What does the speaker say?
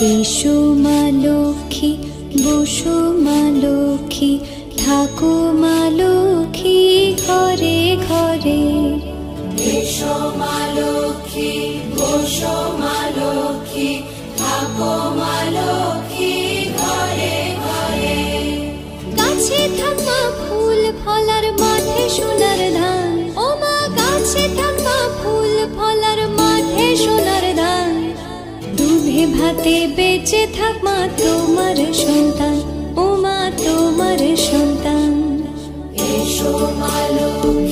এসো মা লক্ষ্মী, বসো মা লক্ষ্মী, থাকো মা লক্ষ্মী ঘরে ঘরে। এসো মা লক্ষ্মী, বসো মা লক্ষ্মী, থাকো মা লক্ষ্মী ঘরে ঘরে। গাছে থাকা ফুল ফলার মাঠে সোনার ধান, ও মা গাছে থাকা ফুল ফলার মাঠে সোনার ধান। দুধে ভাতে বেঁচে থাক মা তোমার সন্তান, ও মা তোমার সন্তান। এসো মা লক্ষ্মী,